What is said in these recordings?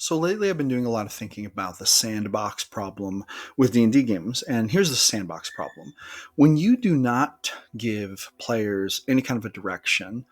So lately I've been doing a lot of thinking about the sandbox problem with D&D games, and here's the sandbox problem. When you do not give players any kind of a direction,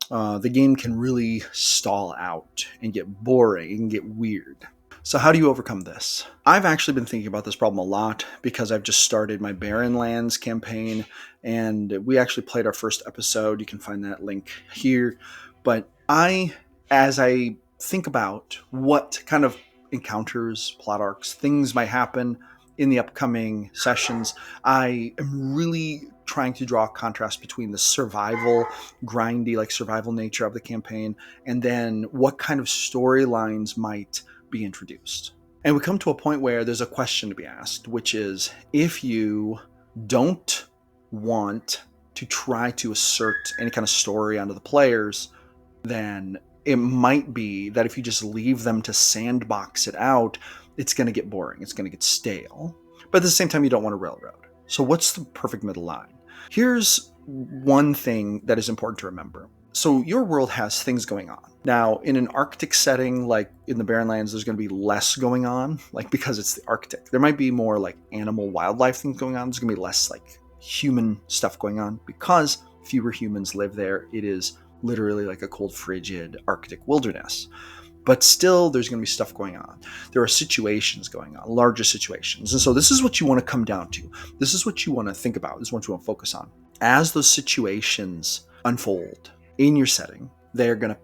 the game can really stall out and get boring and get weird. So how do you overcome this? I've actually been thinking about this problem a lot because I've just started my Barren Lands campaign, and we actually played our first episode. You can find that link here. But as I think about what kind of encounters, plot arcs, things might happen in the upcoming sessions, I am really trying to draw a contrast between the survival, grindy, like survival nature of the campaign, and then what kind of storylines might be introduced. And we come to a point where there's a question to be asked, which is if you don't want to try to assert any kind of story onto the players, then it might be that if you just leave them to sandbox it out, it's going to get boring. It's going to get stale. But at the same time, you don't want to railroad. So what's the perfect middle line? Here's one thing that is important to remember. So your world has things going on. Now, in an Arctic setting, like in the Barren Lands, there's going to be less going on, like because it's the Arctic. There might be more like animal, wildlife things going on. There's going to be less like human stuff going on because fewer humans live there. It is literally like a cold, frigid Arctic wilderness. But still, there's going to be stuff going on. There are situations going on, larger situations. And so this is what you want to come down to. This is what you want to think about. This is what you want to focus on. As those situations unfold in your setting, they're going to,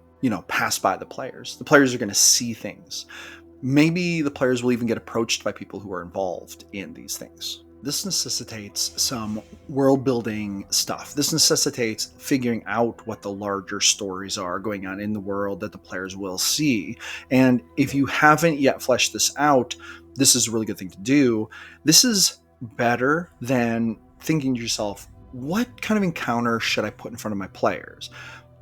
pass by the players. The players are going to see things. Maybe the players will even get approached by people who are involved in these things. This necessitates some world building stuff. This necessitates figuring out what the larger stories are going on in the world that the players will see. And if you haven't yet fleshed this out, this is a really good thing to do. This is better than thinking to yourself, what kind of encounter should I put in front of my players?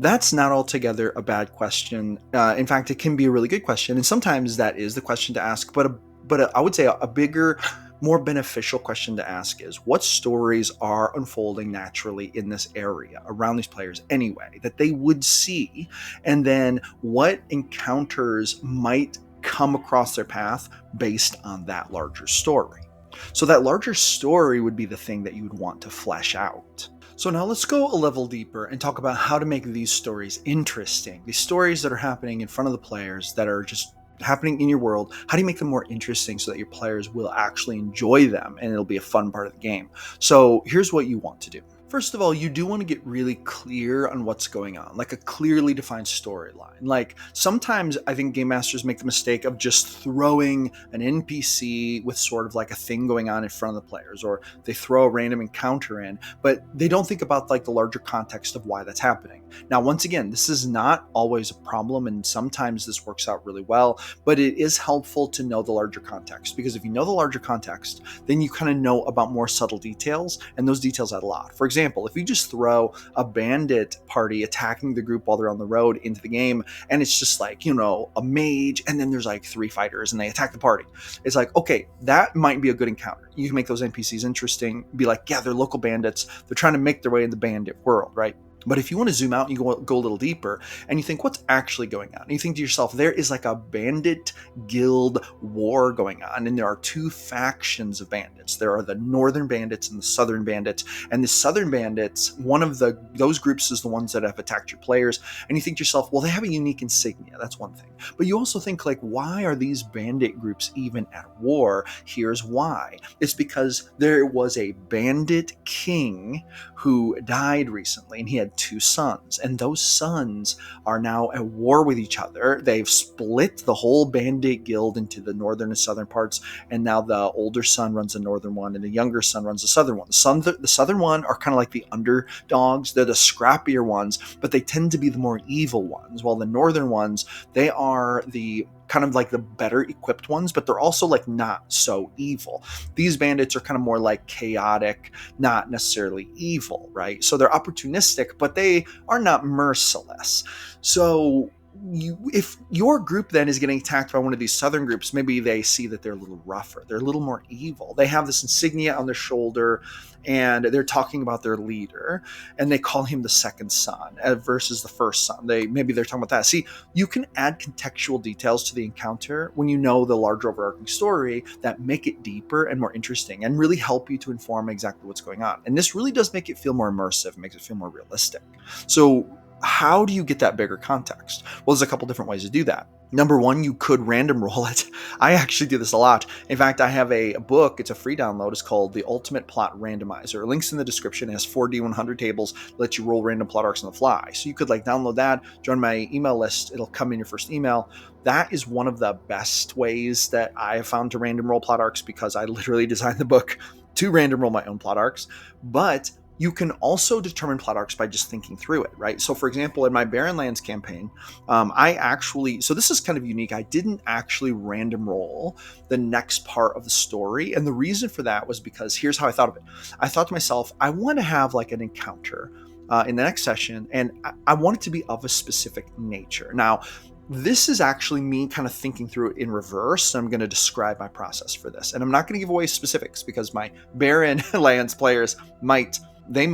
That's not altogether a bad question. In fact, it can be a really good question. And sometimes that is the question to ask. But I would say a bigger, more beneficial question to ask is what stories are unfolding naturally in this area around these players anyway that they would see, and then what encounters might come across their path based on that larger story. So that larger story would be the thing that you would want to flesh out. So now let's go a level deeper and talk about how to make these stories interesting. These stories that are happening in front of the players that are just happening in your world, how do you make them more interesting so that your players will actually enjoy them and it'll be a fun part of the game? So here's what you want to do. First of all, you do want to get really clear on what's going on, like a clearly defined storyline. Like sometimes I think game masters make the mistake of just throwing an NPC with sort of like a thing going on in front of the players, or they throw a random encounter in, but they don't think about like the larger context of why that's happening. Now, once again, this is not always a problem, and sometimes this works out really well, but it is helpful to know the larger context, because if you know the larger context, then you kind of know about more subtle details, and those details add a lot. For example, if you just throw a bandit party attacking the group while they're on the road into the game, and it's just like, a mage, and then there's like 3 fighters and they attack the party. It's like, okay, that might be a good encounter. You can make those NPCs interesting, be like, yeah, they're local bandits. They're trying to make their way in the bandit world, right? But if you want to zoom out and you go a little deeper and you think, what's actually going on? And you think to yourself, there is like a bandit guild war going on, and there are 2 factions of bandits. There are the northern bandits and the southern bandits. And the southern bandits, one of those groups is the ones that have attacked your players. And you think to yourself, well, they have a unique insignia. That's one thing. But you also think, like, why are these bandit groups even at war? Here's why. It's because there was a bandit king who died recently, and he had 2 sons, and those sons are now at war with each other. They've split the whole bandit guild into the northern and southern parts, and now the older son runs the northern one and the younger son runs the southern one. The southern one are kind of like the underdogs. They're the scrappier ones, but they tend to be the more evil ones, while the northern ones, they are the kind of like the better equipped ones, but they're also like not so evil. These bandits are kind of more like chaotic, not necessarily evil, right? So they're opportunistic, but they are not merciless. So if your group then is getting attacked by one of these southern groups, maybe they see that they're a little rougher, they're a little more evil, they have this insignia on their shoulder, and they're talking about their leader, and they call him the second son versus the first son. Maybe they're talking about that. See, you can add contextual details to the encounter when you know the larger overarching story that make it deeper and more interesting and really help you to inform exactly what's going on. And this really does make it feel more immersive, makes it feel more realistic. So how do you get that bigger context? Well, there's a couple different ways to do that. Number one, you could random roll it. I actually do this a lot. In fact, I have a book. It's a free download. It's called The Ultimate Plot Randomizer. Links in the description. It has 4D100 tables, let you roll random plot arcs on the fly. So you could download that, join my email list. It'll come in your first email. That is one of the best ways that I have found to random roll plot arcs, because I literally designed the book to random roll my own plot arcs. But you can also determine plot arcs by just thinking through it, right? So for example, in my Barren Lands campaign, so this is kind of unique. I didn't actually random roll the next part of the story. And the reason for that was because here's how I thought of it. I thought to myself, I want to have an encounter in the next session, and I want it to be of a specific nature. Now, this is actually me kind of thinking through it in reverse. I'm going to describe my process for this. And I'm not going to give away specifics because my Barren Lands players might be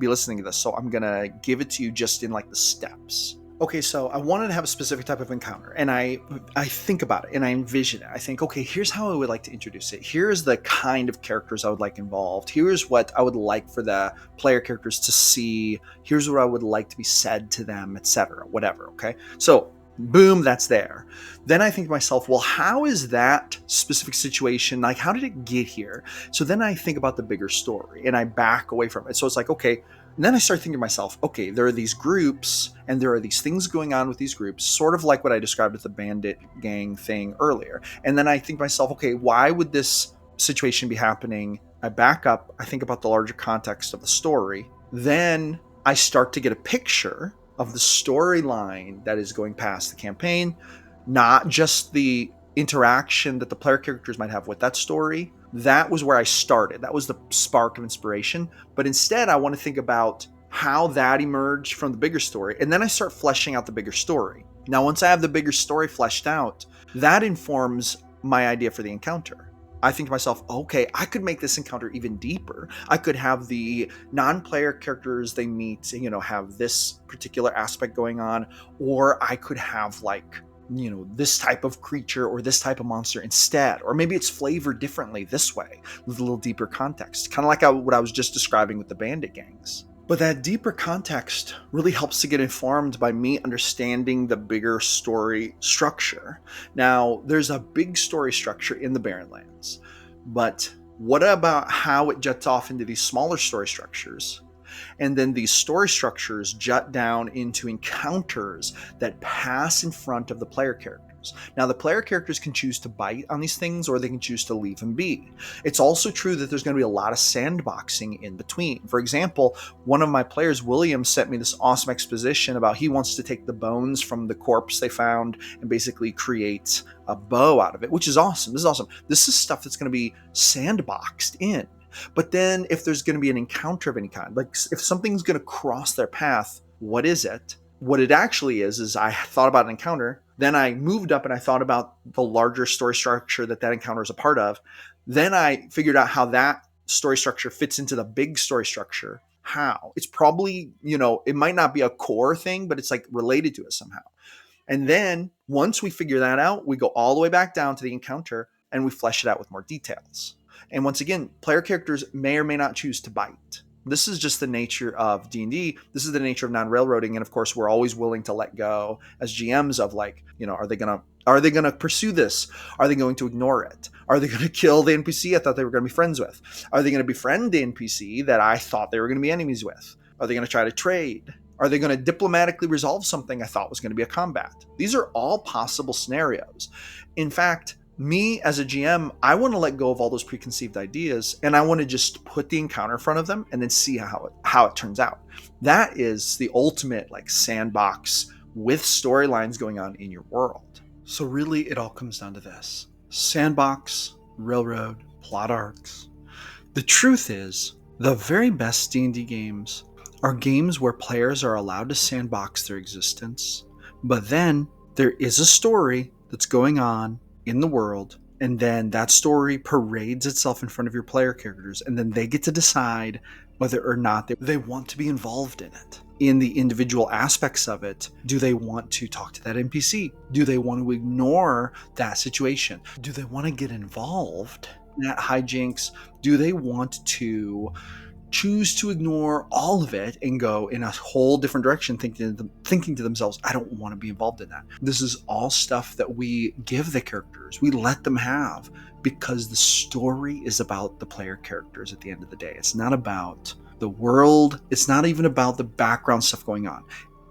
listening to this. So I'm going to give it to you just in the steps. Okay, so I wanted to have a specific type of encounter, and I think about it and I envision it. I think, okay, here's how I would like to introduce it. Here's the kind of characters I would like involved. Here's what I would like for the player characters to see. Here's what I would like to be said to them, etc. Whatever, okay? So boom, that's there. Then I think to myself, well, how is that specific situation? How did it get here? So then I think about the bigger story and I back away from it. So it's okay. And then I start thinking to myself, okay, there are these groups and there are these things going on with these groups, sort of like what I described with the bandit gang thing earlier. And then I think to myself, okay, why would this situation be happening? I back up, I think about the larger context of the story. Then I start to get a picture of the storyline that is going past the campaign, not just the interaction that the player characters might have with that story. That was where I started. That was the spark of inspiration. But instead, I want to think about how that emerged from the bigger story. And then I start fleshing out the bigger story. Now, once I have the bigger story fleshed out, that informs my idea for the encounter. I think to myself, okay, I could make this encounter even deeper. I could have the non-player characters they meet, have this particular aspect going on, or I could have this type of creature or this type of monster instead, or maybe it's flavored differently this way with a little deeper context, kind of like what I was just describing with the bandit gangs. But that deeper context really helps to get informed by me understanding the bigger story structure. Now, there's a big story structure in the Barren Lands, but what about how it jets off into these smaller story structures? And then these story structures jut down into encounters that pass in front of the player characters. Now, the player characters can choose to bite on these things, or they can choose to leave them be. It's also true that there's going to be a lot of sandboxing in between. For example, one of my players, William, sent me this awesome exposition about he wants to take the bones from the corpse they found and basically create a bow out of it, which is awesome. This is awesome. This is stuff that's going to be sandboxed in. But then if there's going to be an encounter of any kind, if something's going to cross their path, what is it? What it actually is I thought about an encounter, then I moved up and I thought about the larger story structure that encounter is a part of. Then I figured out how that story structure fits into the big story structure. How? It's probably, it might not be a core thing, but it's related to it somehow. And then once we figure that out, we go all the way back down to the encounter and we flesh it out with more details. And once again, player characters may or may not choose to bite. This is just the nature of D&D. This is the nature of non-railroading. And of course, we're always willing to let go as GMs of are they going to pursue this? Are they going to ignore it? Are they going to kill the NPC I thought they were going to be friends with? Are they going to befriend the NPC that I thought they were going to be enemies with? Are they going to try to trade? Are they going to diplomatically resolve something I thought was going to be a combat? These are all possible scenarios. In fact, me as a GM, I want to let go of all those preconceived ideas, and I want to just put the encounter in front of them and then see how it turns out. That is the ultimate sandbox with storylines going on in your world. So really, it all comes down to this: sandbox, railroad, plot arcs. The truth is, the very best D&D games are games where players are allowed to sandbox their existence, But then there is a story that's going on in the world, and then that story parades itself in front of your player characters, and then they get to decide whether or not they want to be involved in it. In the individual aspects of it, do they want to talk to that NPC? Do they want to ignore that situation? Do they want to get involved in that hijinks? Do they want to choose to ignore all of it and go in a whole different direction, thinking to themselves, I don't want to be involved in that? This is all stuff that we give the characters. We let them have, because the story is about the player characters at the end of the day. It's not about the world. It's not even about the background stuff going on.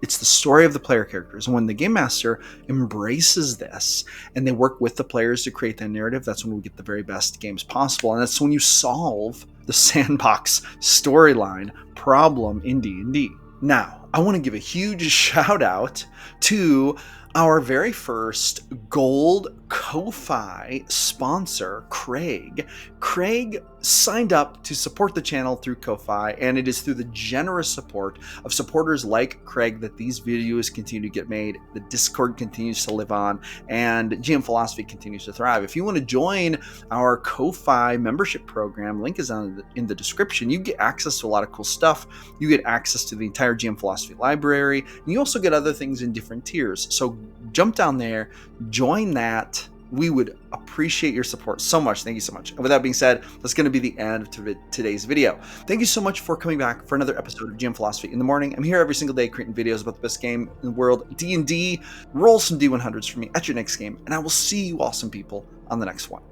It's the story of the player characters. And when the game master embraces this and they work with the players to create that narrative, that's when we get the very best games possible. And that's when you solve the sandbox storyline problem in D&D. Now, I want to give a huge shout out to our very first gold Ko-Fi sponsor, Craig. Craig signed up to support the channel through Ko-Fi, and it is through the generous support of supporters like Craig that these videos continue to get made, the Discord continues to live on, and GM Philosophy continues to thrive. If you want to join our Ko-Fi membership program, link is in the description. You get access to a lot of cool stuff. You get access to the entire GM Philosophy library, and you also get other things in different tiers. So jump down there, join that. We would appreciate your support so much. Thank you so much. And with that being said, that's going to be the end of today's video. Thank you so much for coming back for another episode of GM Philosophy in the Morning. I'm here every single day creating videos about the best game in the world, D&D. Roll some D100s for me at your next game, and I will see you awesome people on the next one.